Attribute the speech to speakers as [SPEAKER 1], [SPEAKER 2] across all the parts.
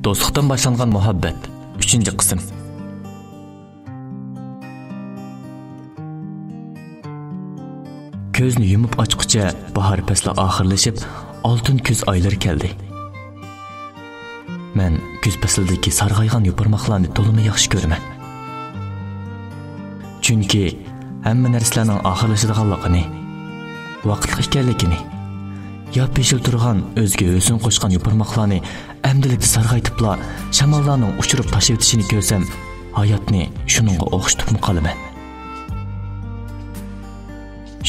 [SPEAKER 1] Dostluktan başlangan muhabbet 3. kısım. Ko'zni yumib ochguncha bahor fasli oxirlashib, oltin kuz oylari keldi. Men kuz faslidagi sarg'aygan yo'parmoqlarni to'liq yaxshi ko'raman. Chunki hamma narsalarning oxirlashadiganligini, vaqtli ekanligini, ya peshil turgan o'zga o'sin qo'shgan yo'parmoqlarni amdilikda sarg'aytibla shamollarning uchirib tashib o'tishini ko'rsam, hayotni shuningga o'xshatib qolaman.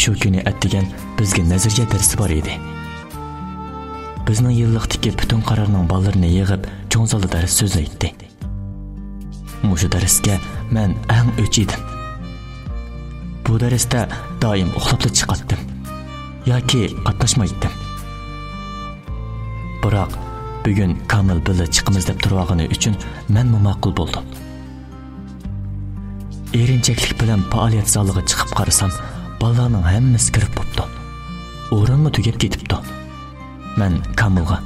[SPEAKER 1] Shu kuni atdigan bizga nazariya darsi bor edi. Bizning yillikdagi butun qarorning ballarini yig'ib, cho'ng zalda dars so'zlaydi. Mushu darsga men eng o'ch edim. Bu darsda doim uxlab chiqatdim yoki qatnashmaydim. Biroq bugun Kamil bilan chiqimiz deb turgani uchun men ma'qul bo'ldim. Erinchaklik bilan faoliyat zaliga chiqib qarasam, balalarning hammasi kirib bo'pti. O'rinmi tugab ketibdi. Men Kamilga: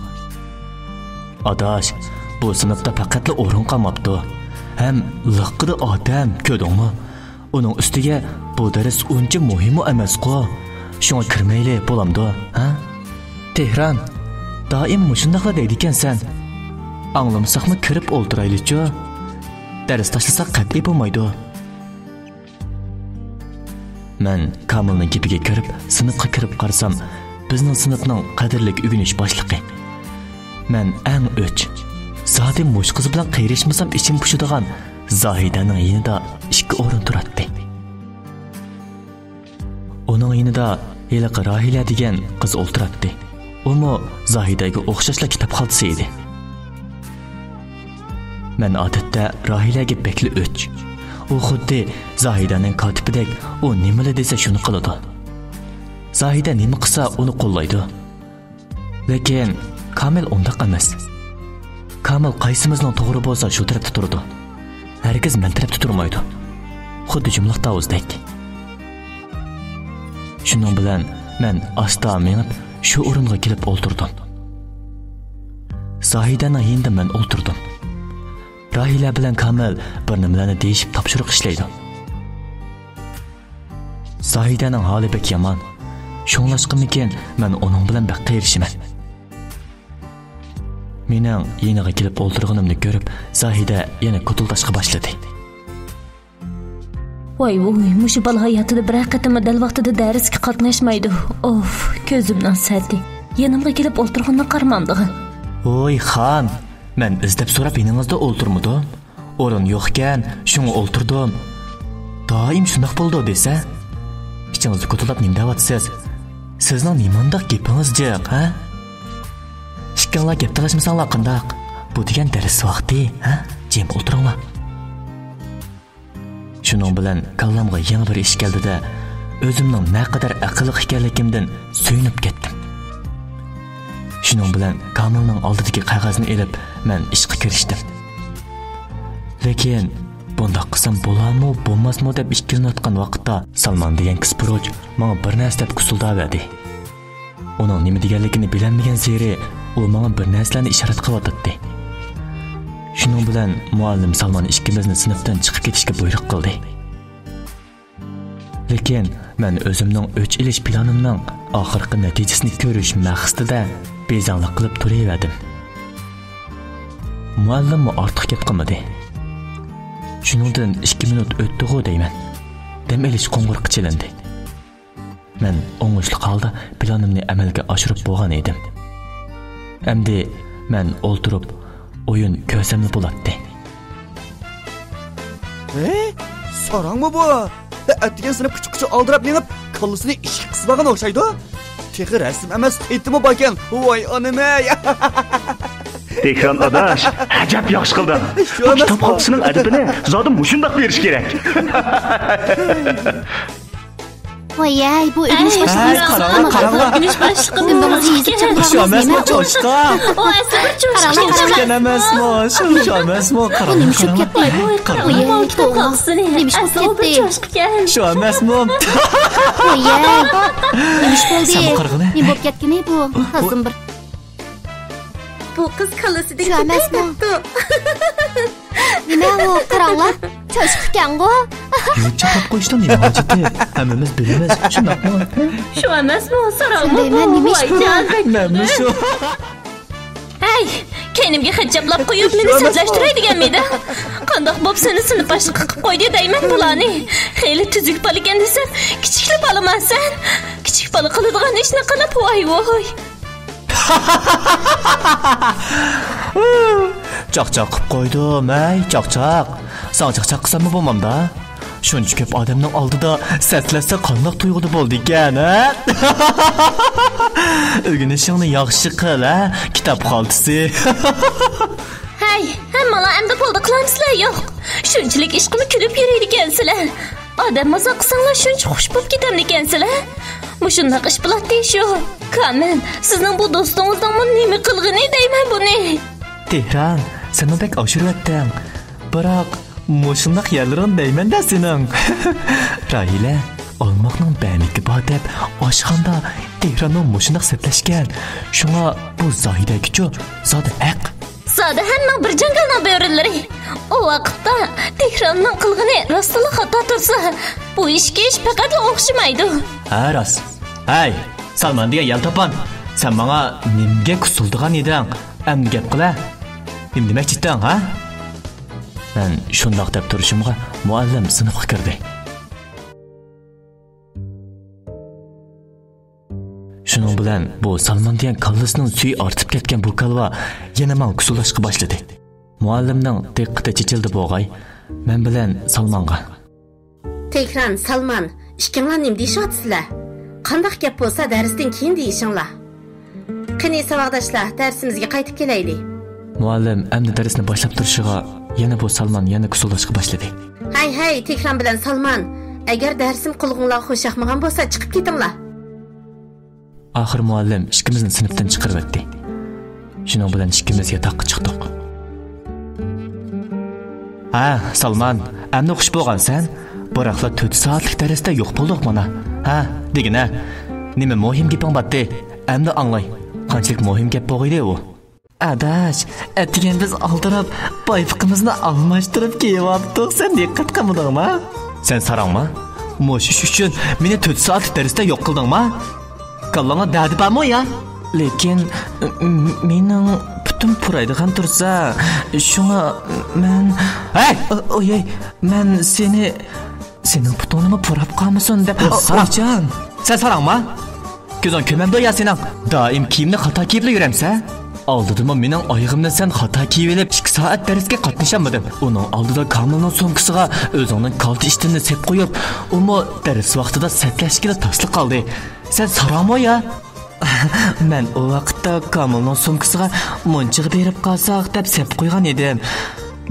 [SPEAKER 1] "Adash, bu sinfda faqatla o'rin qolmabdi. Ham liqqida odam ko'rdingmi? Uning ustiga bu dars uncha muhim emas-ku. Shunga kirmayli bo'lamdi, ha? Tehron, doim mushundaqla deydi ekansan. Anglamasaqmi kirib o'ltiraylik-chi? Dars tashlasak qat'iy bo'lmaydi." Men Kamilning gapiga kirib, sinfga kirib qarsam, bizning sinfning qadrli o'rganish boshlig'i. Men eng o'ch, zodi mush qiz bilan qayrishmasam ichim pushadigan Zohidaning yonida 2 o'rin turadi. Uning yonida Eliqa Rohila degan qiz o'ltiradi. Umi Zohidaga o'xshashla kitob xaltasi edi. Men odatda Rohilaga bekli o'ch. U xuddi Zohidaning kotibidek, u nimali desa shuni qiladi. Zohida nima qilsa uni qo'llaydi. Lekin Kamil undaq emas. Kamil qaysimizning to'g'ri bo'lsa shu tarafda turadi. Herkes men tarafda turmaydi. Xuddi jumliq tavuzdek. Shuning bilan men asta menib shu o'ringa kelib o'ltirdim. Zohidaning yonida men o'ltirdim. Rohila bilan Kamil bir nimalarni deyishib topshiriq ishlaydi. Zohidaning holi bek yomon. Shunglashqimikin men uning bilan baq qayrishiman. Mening yeniga kelib o'ltirganimni ko'rib, Zohida yana ko'tuldashqa boshladi.
[SPEAKER 2] Voy, mushu bola hayotida bir qatimda dal vaqtida darsga qatnashmaydi. Of, ko'zimdan sadi. Yanimga kelib o'ltirganini qarmamdig'in.
[SPEAKER 1] Voy, xon, men izlab so'rab yoningizda o'ltirmadim. O'rin yo'q ekan, shunga o'ltirdim. Doim shunday bo'ldi desa, ichingizni ko'tulab nima deyapsiz? Sizning nimandaq gapingiz jiq, ha? Ishkanlar gap talashmasanlar qandaq? Bu degan dars vaqti, ha? Jim o'tiringlar. Shuning bilan kallamga yangi bir ish keldi-da, o'zimning naqadar aqlli ekanligimdan suyunib ketdim. Shuning bilan Kamilning oldidagi qog'ozni elib, men ishga kirishdim. Lekin bunda qism bo'larmi, bo'lmasmi deb ikkilanayotgan vaqtda Salman degan qispiroch menga bir narsa deb kusuldadi. Uning nima deganligini bilmagan seri u menga bir narsalarni ishorat qilyotdi. Shuning bilan muallim Salman ikkimizni sinfdan chiqib ketishga buyruq qildi. Lekin men o'zimning o'ch ilish planimning oxirgi natijasini ko'rish maqsadida bezonlik qilib turaverdim. Muallim ortiq gap qilmadi. Shuningdan 2 minut o'tdi-ku deyman. Dem elish qo'ng'irqi chelindi. Men o'ng'ishli holda planimni amalga oshirib bo'lgan edim. Endi men o'ltirib o'yin ko'rsamni bo'ladi.
[SPEAKER 3] Sorangmi bu? Atdigan sinib kuch oldirib menib, qallasini ishq qismagan o'xshaydi. Texi rasm emas, aytimi ekan. Voy onam-ey.
[SPEAKER 4] Tehron adash, ajab yaxshi qilding. Kitob xalqisining adabini zodim mushundaq berish kerak.
[SPEAKER 5] Voy, bu o'g'lish boshlig'i.
[SPEAKER 2] O'g'lish boshlig'i.
[SPEAKER 1] Shu emasmi cho'shqa? Cho'shqa emasmi? Shu emasmi? Qarang.
[SPEAKER 2] Kitob xalqisini.
[SPEAKER 1] Shu emasmi?
[SPEAKER 5] Voy, nima bo'ldi? Nima bo'lib ketgani bu? Qizim bir
[SPEAKER 6] bu kız kallasida
[SPEAKER 5] Shu emasmi? Nima u qaranglar? Cho'shib ekan-ku.
[SPEAKER 1] Chaqab qo'yishdan nima hojati? Hammamiz bilamiz. Shundaqmi?
[SPEAKER 2] Shu emasmi? So'raymi?
[SPEAKER 5] Shundayman, nima ish bu?
[SPEAKER 1] Mana shu.
[SPEAKER 2] Hey, kendimga hijoblab qo'yib meni so'zlashtiradiganmidi? Qandoq bo'p seni sinf boshliqi qilib qo'ydi deyman bularni. Hali tuzuk bola ekan desam, kichik bolamansan. Kichik bola qiladigan ishni qilib voy.
[SPEAKER 1] Chaqchaq qilib qo'ydim, ay, chaqchaq. Sen chaqchaq qilsam bo'lmamda. Shuncha ko'p odamning oldida saslasa qandoq tuyg'uda bo'ldi ekan, ha? O'rganishingni yaxshi qil, ha? Kitob xoltisi.
[SPEAKER 2] Hey, hammalar endi bo'ldi qilamsizlar yo'q. Shunchalik ishqimni kulib yuraydi ekansizlar. Odam maza qilsanglar shuncha xush bo'lib ketamdi ekansizlar. Mushundaq ish bo'ladi shu. Kamil, sizning bu do'stingizdan nima qilg'ini deyman buni.
[SPEAKER 1] Tehran, sen bek oshirayotding. Biroq mushundaq yerlaring deyman-da sening. Rahila, olmoqning bamiki bor deb oshxonda Tehranning mushundaq seplashgan. Shunga bu Zohidaga-ku zodi haq.
[SPEAKER 2] Zoda hamma bir jangalna bo'rilari. O vaqtda Tehranning qilg'ini rostla xato tursa, bu ishga faqat o'xshamaydi.
[SPEAKER 1] Ha, rost. Hay, Salman degan yaltopan. Sen menga nimga kusuldigan eding? Endi gap qila. Nim demoqchi eding, ha? Men shundoq deb turishimga muallim sinfga kirdi. Shuning bilan bu Salman degan kallasining suyi ortib ketgan bu kalva yana men kusullashga boshladi. Muallimning diqqati chechildi bo'g'ay. Men bilan Salmanga.
[SPEAKER 6] Tehran, Salman, ishkinglar nim deyishyapsizlar? Qandaq gap bo'lsa darsdan keyin deyishinglar. Qani savodashlar, darsimizga qaytib kelaylik.
[SPEAKER 1] Muallim endi darsni boshlab turishiga yana bu Salman yana kusullashga boshladi.
[SPEAKER 6] Hay, Tehran bilan Salman, agar darsim qilg'inglar xo'shaqmagan bo'lsa chiqib ketinglar.
[SPEAKER 1] Oxir muallim ikkimizni sinfdan chiqarib o'tdi. Shuning bilan ikkimiz yotoqqa chiqdik. Ha, Salman, endi xush bo'lgansan? Biroqlar 4 soatlik darsda yo'q bo'ldik mana. Ha, degina. Nima muhim gaping bordi? Endi anglay. Qanchalik muhim gap bo'lg'aydi u? Adash, atgan biz oldirib, bayfiqimizni almashtirib kelyaptik. Sen diqqat qilmadingmi? Sen sarangmi? Mo'shish uchun meni 4 soatlik darsda yo'q qildingmi? Kallanga dadi bormi ya? Lekin mening butun puraydigan tursa, shunga men oyey, men sening butunini purab qolmasin deb saraqchan. Sen sarangmi? Ko'zing ko'mamda ya sening. Doim kiyimni xato kiyib yuramsan. Oldida mening oyog'imni sen xato kiyib olib 2 soat darsga qatnashamading. Uning oldida Kamilning so'mkisiga o'zingning kalti ishtinni sep qo'yib, umi dars vaqtida satlashga tasliq qildi. Sen sarangmi ya? Men o vaqtda Kamilning so'mkisiga munchiq berib qolsaq deb sep qo'ygan edim.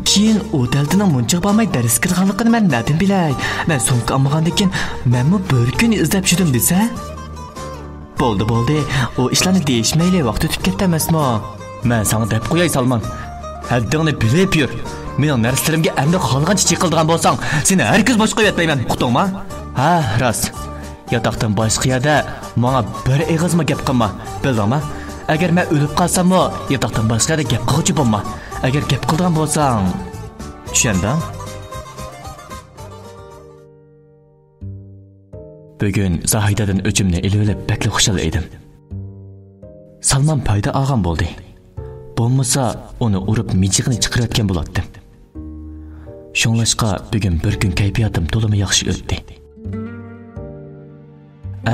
[SPEAKER 1] Keyin u daldining munchiq bo'lmay dars kirganligini men nadim bilay. Men so'mka olmagandan keyin menmi bir kun izlab yurdim desa? Bo'ldi. O ishlarni deyishmayli, vaqt o'tib ketdi emasmi? Men sana deb qo'yay Salman. Haddingni bilib yur. Mening narslarimga endi xolgancha chiqildigan bo'lsang, seni har kuz bosh qo'yib yotmayman. Uqdingmi? Ha, rost. Yotoqdan boshqa yerda menga bir eg'izma gap qilma. Bildingmi? Agar men o'lib qolsam-mo, yotoqdan boshqa yerda gap qiluvchi bo'lma. Agar gap qilgan bo'lsang, tushunding? Bugun Zohidadan o'chimni elib bakli xushal edim. Salman payda olgan bo'ldi. Bo'lmasa, uni urib mijig'ini chiqarayotgan bo'lardim. Shunglashqa bugun bir kun kayfiyatim to'liq yaxshi o'tdi.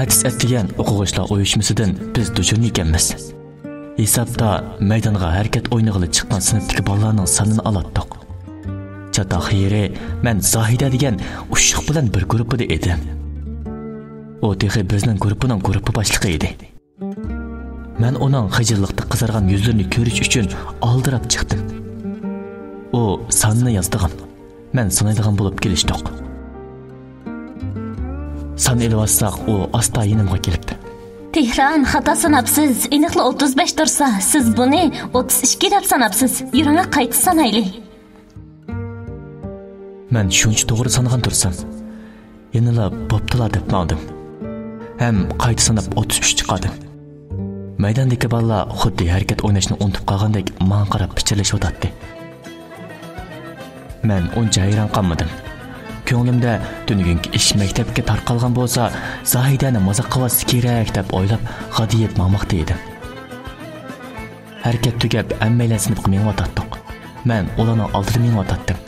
[SPEAKER 1] Atis etgan o'quvchilar uyushmasidan biz duchurni ekanmiz. Hisobda maydonga harakat o'ynag'ili chiqqan sinfdagi bolalarning sonini olatdik. Chatoq yeri men Zohida degan ushuq bilan bir guruhda edim. O texi bizning guruhining guruhi boshlig'i edi. Men uning xijillikda qizargan yuzlarini ko'rish uchun oldirab chiqdim. O sonini yozdim. Men sanaydigan bo'lib kelishdik. Son elvassaq o asta yanimga kelibdi.
[SPEAKER 2] Tehran xato sanabsiz. Aniqli 35 tursa, siz buni 32 deb sanabsiz. Yuringa qayta sanayli.
[SPEAKER 1] Men shuncha to'g'ri sanagan tursam, yanala bo'ptilar deb oldim. Hem qayta sanab 33 chiqadim. maydondagi bolalar xuddi harakat o'ynashni unutib qolgandek menga qarab pichirlashyotdi. Men uncha hayron qolmadim. Ko'nglimda tunugungi ish maktabga tarqalgan bo'lsa, Zohidani maza qilsa kerak deb o'ylab, g'adiyib mamoqda edim. Harakat tugab, hammalar sinfga menyotatdik. Men ularning oldida menyotatdim.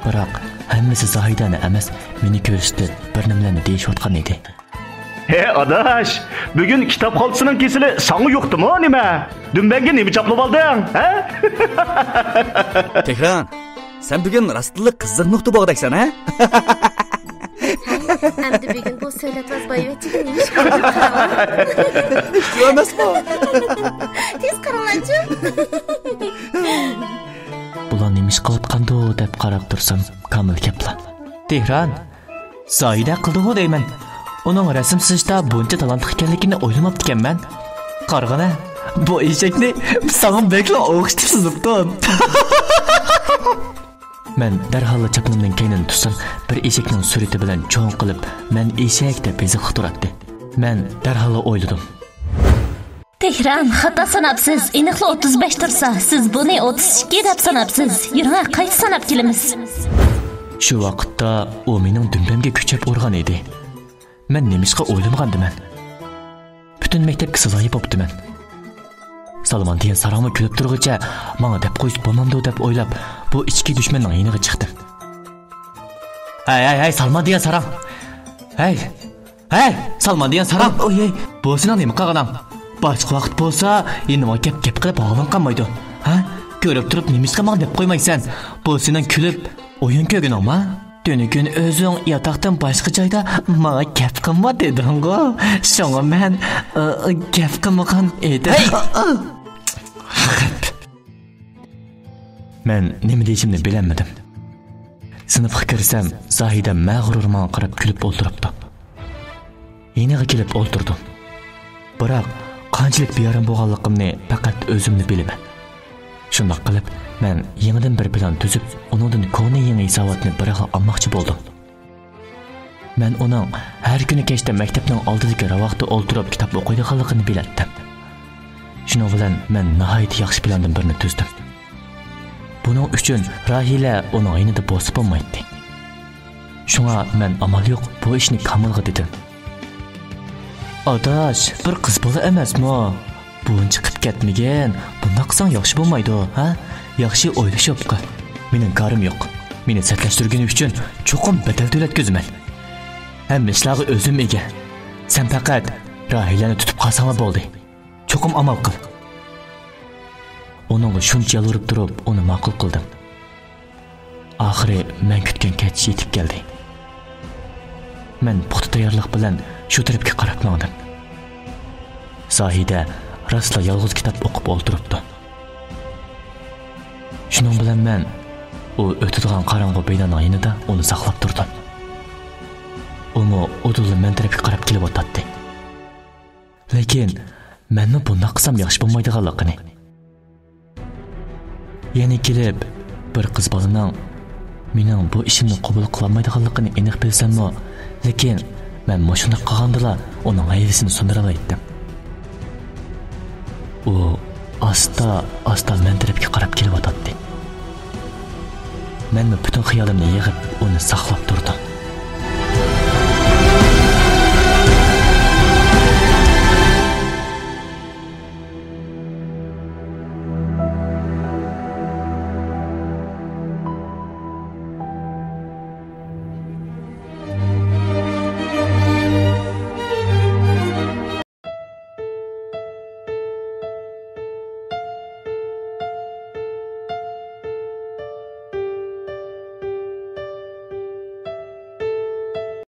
[SPEAKER 1] Biroq hammasi Zohidani emas, meni ko'rsatib, bir nimalarni deyishayotgan edi.
[SPEAKER 4] He adaş, bugün kitap haltısının kesili sana yoktu mu nime? Dün benge nemi çaplap aldın, he?
[SPEAKER 3] Tehran, sen bugün rastlık kızdık nokta bağdaysan, he?
[SPEAKER 6] Hem de bugün bu söyletmez bayıvetçiğin neymiş kalacak karan?
[SPEAKER 3] Şu emas mı?
[SPEAKER 6] Tez karanlancım.
[SPEAKER 1] Bular nemish qilayotgandi deb qarab tursam, Kamil kepla. Tehran, Zohida qildi-ku deyman. Uning rasm chizishda buncha talantli ekanligini o'ylamabdi ekanman. Qarg'ana, bu eshakni sana bekla o'qitib sizibdim. Men darhol chaplimning keynini tutsam, bir eshakning surati bilan cho'ng qilib, men eshak deb bezib turardi. Men darhol o'yladim.
[SPEAKER 2] Tehran, xato sanabsiz. Aniqli 35 tursa, siz buni 32 deb sanabsiz. Yuring, qayta sanab kelamiz.
[SPEAKER 1] Shu vaqtda u mening dumbamga kuchab urgan edi. Men nemishqa o'ylamagandiman. Butun maktabga sizoyi bo'ptiman. Salman degan saromni kulib turguncha, menga deb qo'yish bo'lmamdi deb o'ylab, bu ichki dushmanning yeniga chiqdim. Hey, Salman degan sarom. Hey, Salman degan sarom. Oy, bu sening nima qilganing? Boshqa vaqt bo'lsa, endi gap qilib og'lan qolmaydi. Ha? Ko'rib turib nemishqa menga deb qo'ymaysan. Bu sening kulib o'yin ko'rganingmi? Dönükün özün yataktan başka joyda menga gap qilma deding-ku. Shunga men gap qilmagan edim. Men nima deyishimni bilmadim. Sinfga kirsam, Zohida mag'rurman qarab kulib o'ltiribdi. Yeniga kelib o'ltirdim. Biroq qanchalik beyarim bo'lganligimni faqat o'zimni bilaman. Shunday qilib, men yangidan bir plan tuzib, uningdan koni yangi hisobotni bir xil olmoqchi bo'ldim. Men uning har kuni kechda maktabning oldidagi ravaqda o'ltirib kitob o'qiydiganligini bilardim. Shuning bilan men nihoyat yaxshi plandan birini tuzdim. Buning uchun Rahila uning yonida bosib bo'lmaydi. Shunga men amal yo'q, bu ishni Kamilga dedim. Adash, bir qiz bola emasmi? Buni chiqib ketmagan. Bunday qilsang yaxshi bo'lmaydi, ha? Yaxshi o'ylashib qil. Mening karim yo'q. Meni satlashtirganing uchun cho'qim badal to'latkazaman. Hamma ishlarga o'zim ega. Sen faqat Rahilani tutib qolsang bo'ldi. Cho'qim amal qil. Uningga shuncha yalvarib turib, uni ma'qul qildim. Oxiri men kutgan kech yetib keldi. Men puxta tayyorlik bilan shu tarafga qarab bordim. Zohida rastla yolg'iz kitob o'qib o'ltiribdi. Shuning bilan men u o'tadigan qorong'u binoning yonida uni saqlab turdim. Uni o'dulli men tarafga qarab kelib o'tdi. Lekin menni bunday qilsam yaxshi bo'lmaydiganligini. Yana kelib bir qiz bolaning mening bu ishimni qabul qilmaydiganligini aniq bilsam-mo, lekin men mashina qilgandila uning ayvisini sundira oldim. U asta men tarafga qarab kelib o'tdi. Men butun xiyolimni yig'ib uni saqlab turdim.